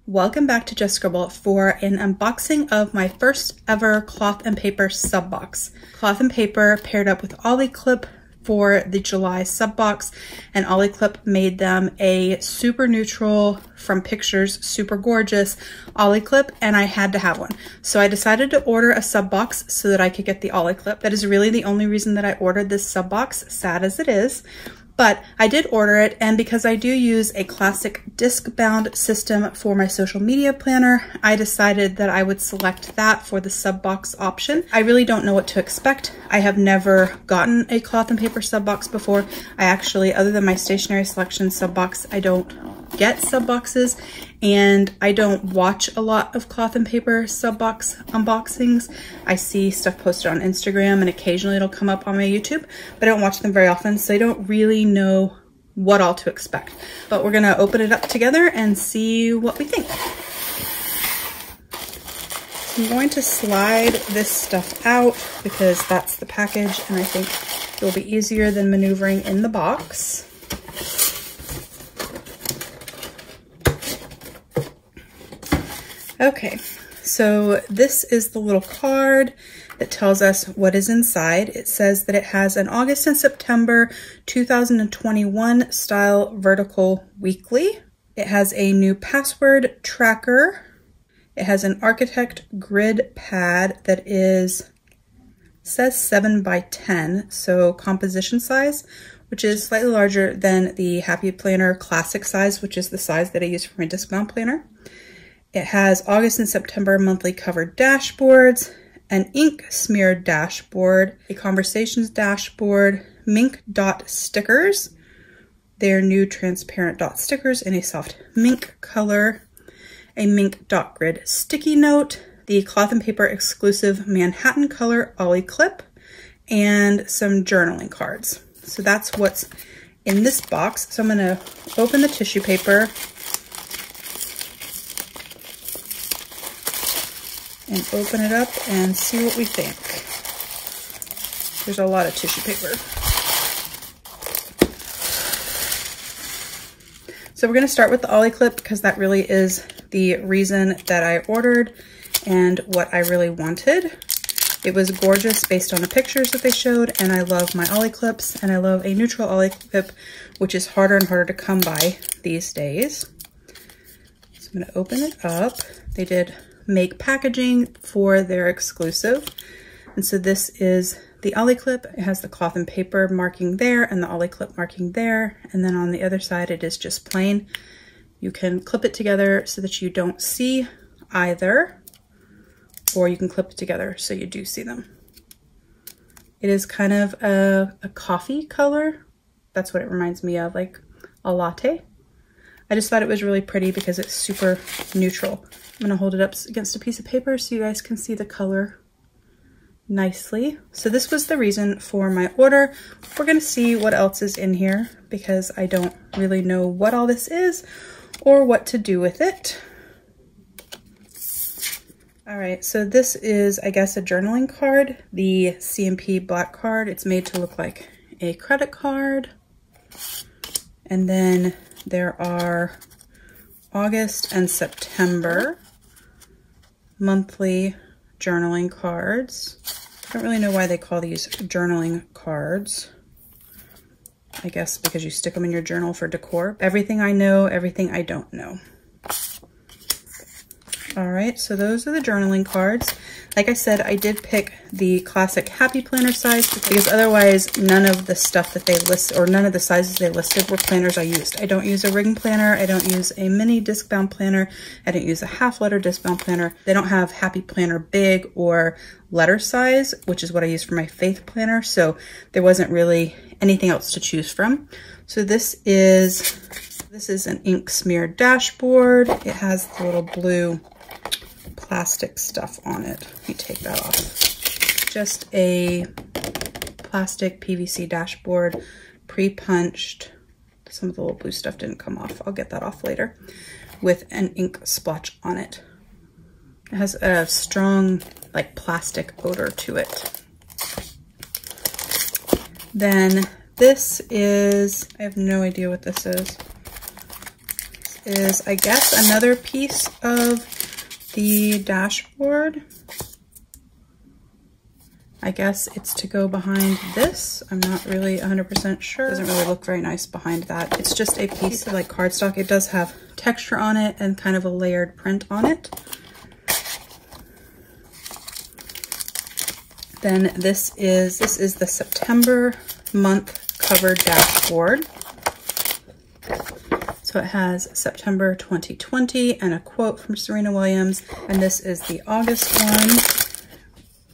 Welcome back to Just Scribble for an unboxing of my first ever cloth and paper sub box. Cloth and paper paired up with Oli Clip for the July sub box, and Oli Clip made them a super neutral, from pictures, super gorgeous Oli Clip, and I had to have one. So I decided to order a sub box so that I could get the Oli Clip. That is really the only reason that I ordered this sub box, sad as it is. But I did order it, and because I do use a classic disc-bound system for my social media planner, I decided that I would select that for the sub box option. I really don't know what to expect. I have never gotten a cloth and paper sub box before. I actually, other than my stationery selection sub box, I don't get sub boxes, and I don't watch a lot of cloth and paper sub box unboxings. I see stuff posted on Instagram and occasionally it'll come up on my YouTube, but I don't watch them very often, so I don't really know what all to expect. But we're gonna open it up together and see what we think. So I'm going to slide this stuff out because that's the package, and I think it'll be easier than maneuvering in the box. Okay, so this is the little card that tells us what is inside. It says that it has an August and September 2021 style vertical weekly. It has a new password tracker. It has an architect grid pad that says 7 by 10, so composition size, which is slightly larger than the Happy Planner classic size, which is the size that I use for my disc-bound planner. It has August and September monthly covered dashboards, an ink smeared dashboard, a conversations dashboard, Mink Dot Stickers, their new transparent dot stickers in a soft mink color, a Mink Dot Grid sticky note, the cloth and paper exclusive Manhattan color Oli Clip, and some journaling cards. So that's what's in this box. So I'm gonna open the tissue paper and open it up and see what we think. There's a lot of tissue paper. So we're gonna start with the Oli Clip because that really is the reason that I ordered and what I really wanted. It was gorgeous based on the pictures that they showed, and I love my Oli Clips, and I love a neutral Oli Clip, which is harder and harder to come by these days. So I'm gonna open it up. They did make packaging for their exclusive. And so this is the Oli Clip. It has the cloth and paper marking there and the Oli Clip marking there. And then on the other side, it is just plain. You can clip it together so that you don't see either, or you can clip it together so you do see them. It is kind of a coffee color. That's what it reminds me of, like a latte. I just thought it was really pretty because it's super neutral. I'm gonna hold it up against a piece of paper so you guys can see the color nicely. So this was the reason for my order. We're gonna see what else is in here because I don't really know what all this is or what to do with it. All right, so this is, I guess, a journaling card, the CMP black card. It's made to look like a credit card. And then there are August and September monthly journaling cards. I don't really know why they call these journaling cards. I guess because you stick them in your journal for decor. Everything I know, everything I don't know. All right, so those are the journaling cards. Like I said, I did pick the classic Happy Planner size because otherwise none of the stuff that they list, or none of the sizes they listed, were planners I used. I don't use a ring planner. I don't use a mini disc bound planner. I don't use a half letter disc bound planner. They don't have Happy Planner big or letter size, which is what I use for my Faith planner. So there wasn't really anything else to choose from. So this is an ink smeared dashboard. It has the little blue plastic stuff on it. Let me take that off. Just a plastic PVC dashboard, pre-punched. Some of the little blue stuff didn't come off. I'll get that off later. With an ink splotch on it. It has a strong, like, plastic odor to it. Then this is, I have no idea what this is. is, I guess, another piece of the dashboard. I guess it's to go behind this. I'm not really 100% sure. It doesn't really look very nice behind that. It's just a piece of like cardstock. It does have texture on it and kind of a layered print on it. Then this is the September month cover dashboard. So it has September 2020 and a quote from Serena Williams. And this is the August one,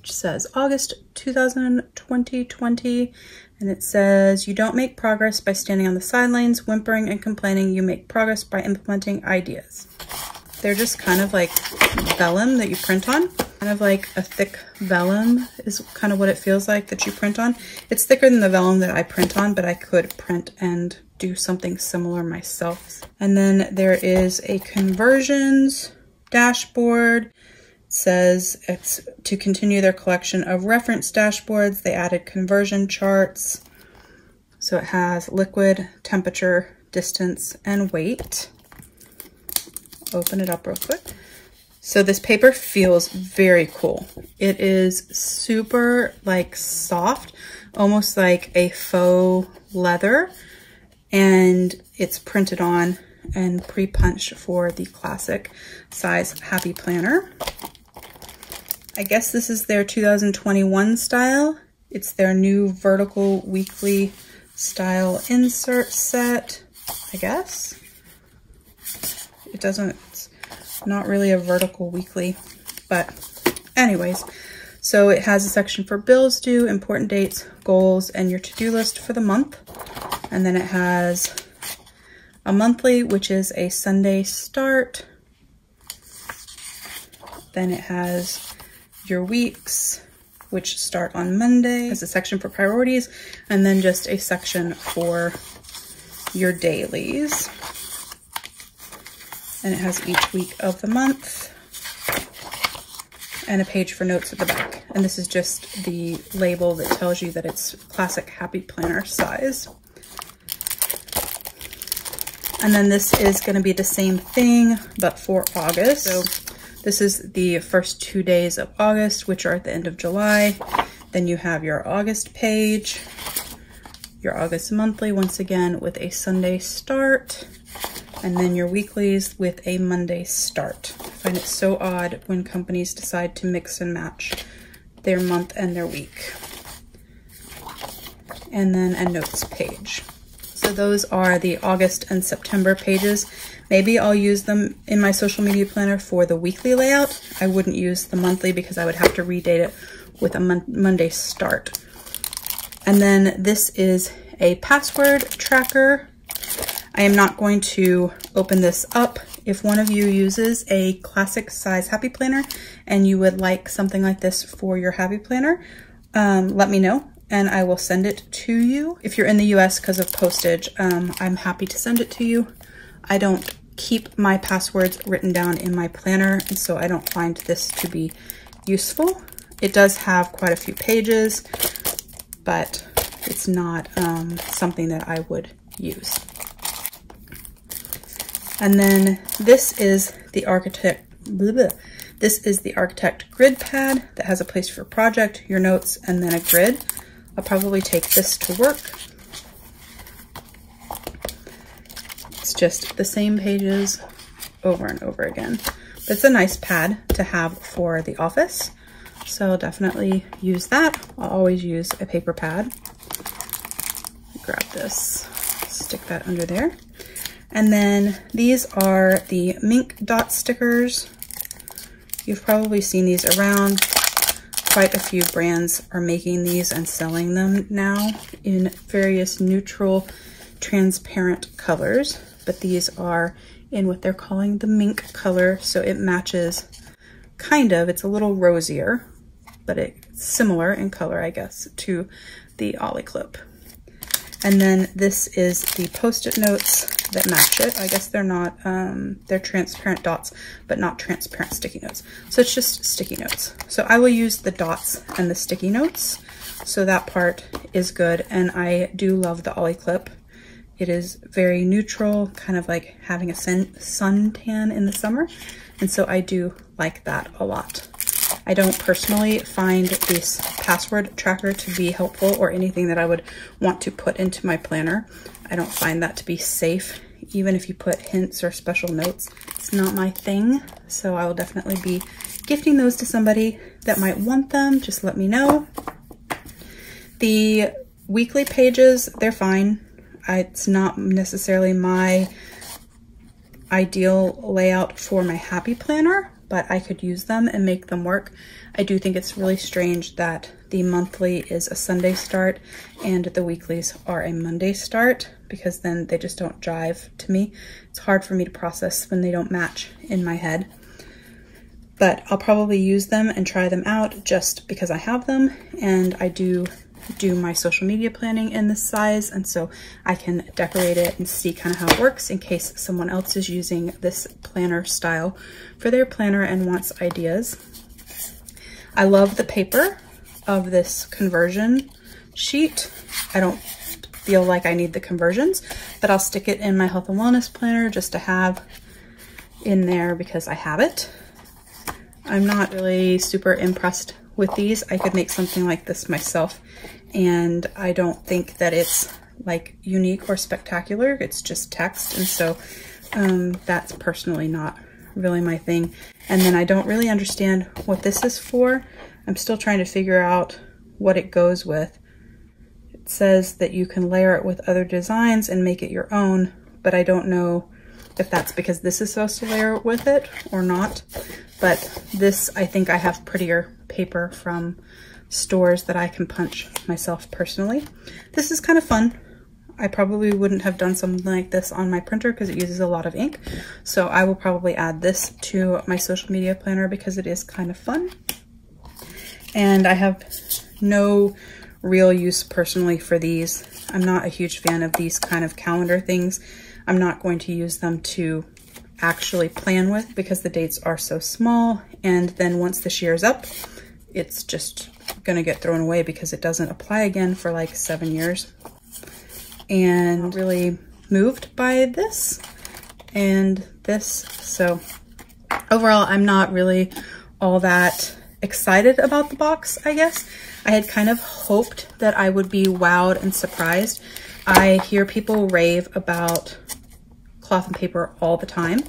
which says August 2020. And it says, you don't make progress by standing on the sidelines, whimpering and complaining. You make progress by implementing ideas. They're just kind of like vellum that you print on. Kind of like a thick vellum is kind of what it feels like that you print on. It's thicker than the vellum that I print on, but I could print and do something similar myself. And then there is a conversions dashboard. It says it's to continue their collection of reference dashboards. They added conversion charts. So it has liquid, temperature, distance, and weight. Open it up real quick. So this paper feels very cool. It is super like soft, almost like a faux leather, and it's printed on and pre-punched for the classic size Happy Planner. I guess this is their 2021 style. It's their new vertical weekly style insert set, I guess. It doesn't, it's not really a vertical weekly, but anyways. So it has a section for bills due, important dates, goals, and your to-do list for the month. And then it has a monthly, which is a Sunday start. Then it has your weeks, which start on Monday. There's a section for priorities, and then just a section for your dailies. And it has each week of the month and a page for notes at the back. And this is just the label that tells you that it's classic Happy Planner size. And then this is going to be the same thing, but for August. So this is the first 2 days of August, which are at the end of July. Then you have your August page, your August monthly, once again with a Sunday start, and then your weeklies with a Monday start. I find it so odd when companies decide to mix and match their month and their week. And then a notes page. So those are the August and September pages. Maybe I'll use them in my social media planner for the weekly layout. I wouldn't use the monthly because I would have to redate it with a Monday start. And then this is a password tracker. I am not going to open this up. If one of you uses a classic size Happy Planner and you would like something like this for your Happy Planner, let me know and I will send it to you. If you're in the US because of postage, I'm happy to send it to you. I don't keep my passwords written down in my planner, and so I don't find this to be useful. It does have quite a few pages, but it's not something that I would use. And then this is the Architect grid pad that has a place for project, your notes, and then a grid. I'll probably take this to work. It's just the same pages over and over again. But it's a nice pad to have for the office, so I'll definitely use that. I'll always use a paper pad. Grab this, stick that under there. And then these are the Mink Dot Stickers. You've probably seen these around. Quite a few brands are making these and selling them now in various neutral, transparent colors. But these are in what they're calling the mink color, so it matches kind of. It's a little rosier, but it's similar in color, I guess, to the Oli Clip. And then this is the Post-it notes that match it. I guess they're not, they're transparent dots, but not transparent sticky notes. So it's just sticky notes. So I will use the dots and the sticky notes. So that part is good. And I do love the Oli Clip. It is very neutral, kind of like having a suntan in the summer. And so I do like that a lot. I don't personally find this password tracker to be helpful or anything that I would want to put into my planner. I don't find that to be safe, even if you put hints or special notes. It's not my thing, so I will definitely be gifting those to somebody that might want them. Just let me know. The weekly pages, they're fine. It's not necessarily my ideal layout for my happy planner, but I could use them and make them work. I do think it's really strange that the monthly is a Sunday start and the weeklies are a Monday start, because then they just don't jive to me. It's hard for me to process when they don't match in my head. But I'll probably use them and try them out just because I have them, and I do my social media planning in this size, and so I can decorate it and see kind of how it works in case someone else is using this planner style for their planner and wants ideas. I love the paper of this conversion sheet. I don't feel like I need the conversions, but I'll stick it in my health and wellness planner just to have in there because I have it. I'm not really super impressed with these. I could make something like this myself, and I don't think that it's like unique or spectacular. It's just text, and so that's personally not really my thing. And then I don't really understand what this is for. I'm still trying to figure out what it goes with. It says that you can layer it with other designs and make it your own, but I don't know if that's because this is supposed to layer with it or not. But this, I think I have prettier paper from stores that I can punch myself personally. This is kind of fun. I probably wouldn't have done something like this on my printer because it uses a lot of ink. So I will probably add this to my social media planner because it is kind of fun. And I have no real use personally for these. I'm not a huge fan of these kind of calendar things. I'm not going to use them to actually plan with because the dates are so small, and then once this year's up, it's just gonna get thrown away because it doesn't apply again for like 7 years. And I'm really moved by this and this, so overall I'm not really all that excited about the box, I guess. I had kind of hoped that I would be wowed and surprised. I hear people rave about cloth and paper all the time,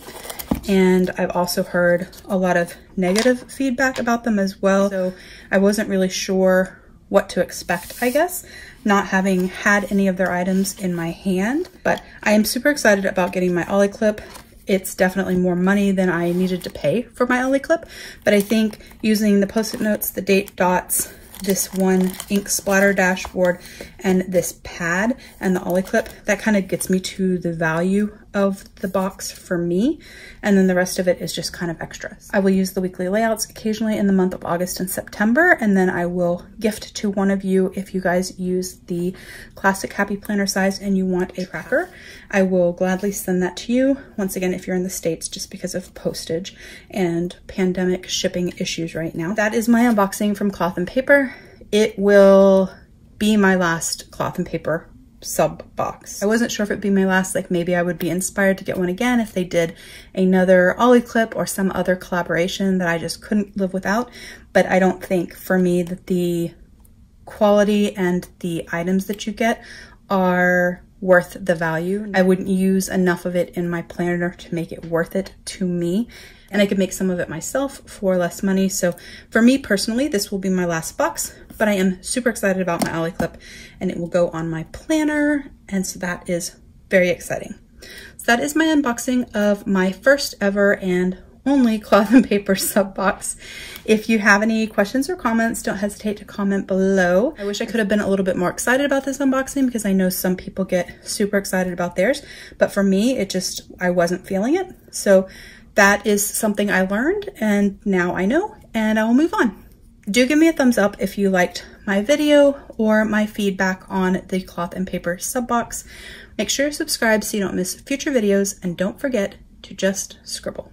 and I've also heard a lot of negative feedback about them as well, so I wasn't really sure what to expect, I guess, not having had any of their items in my hand. But I am super excited about getting my Oli Clip. It's definitely more money than I needed to pay for my Oli Clip, but I think using the post-it notes, the date dots, this one ink splatter dashboard, and this pad and the Oli Clip, that kind of gets me to the value of the box for me, and then the rest of it is just kind of extras. I will use the weekly layouts occasionally in the month of August and September, and then I will gift to one of you if you guys use the classic happy planner size and you want a tracker. I will gladly send that to you, once again if you're in the States, just because of postage and pandemic shipping issues right now. That is my unboxing from Cloth and Paper. It will be my last Cloth and Paper sub box. I wasn't sure if it'd be my last, like maybe I would be inspired to get one again if they did another Oli Clip or some other collaboration that I just couldn't live without, but I don't think for me that the quality and the items that you get are worth the value. I wouldn't use enough of it in my planner to make it worth it to me, and I could make some of it myself for less money. So for me personally, this will be my last box, but I am super excited about my Oli Clip, and it will go on my planner, and so that is very exciting. So that is my unboxing of my first ever and only Cloth and Paper sub box. If you have any questions or comments, don't hesitate to comment below. I wish I could have been a little bit more excited about this unboxing because I know some people get super excited about theirs, but for me, I wasn't feeling it. So that is something I learned, and now I know, and I will move on. Do give me a thumbs up if you liked my video or my feedback on the Cloth and Paper sub box. Make sure to subscribe so you don't miss future videos, and don't forget to just scribble.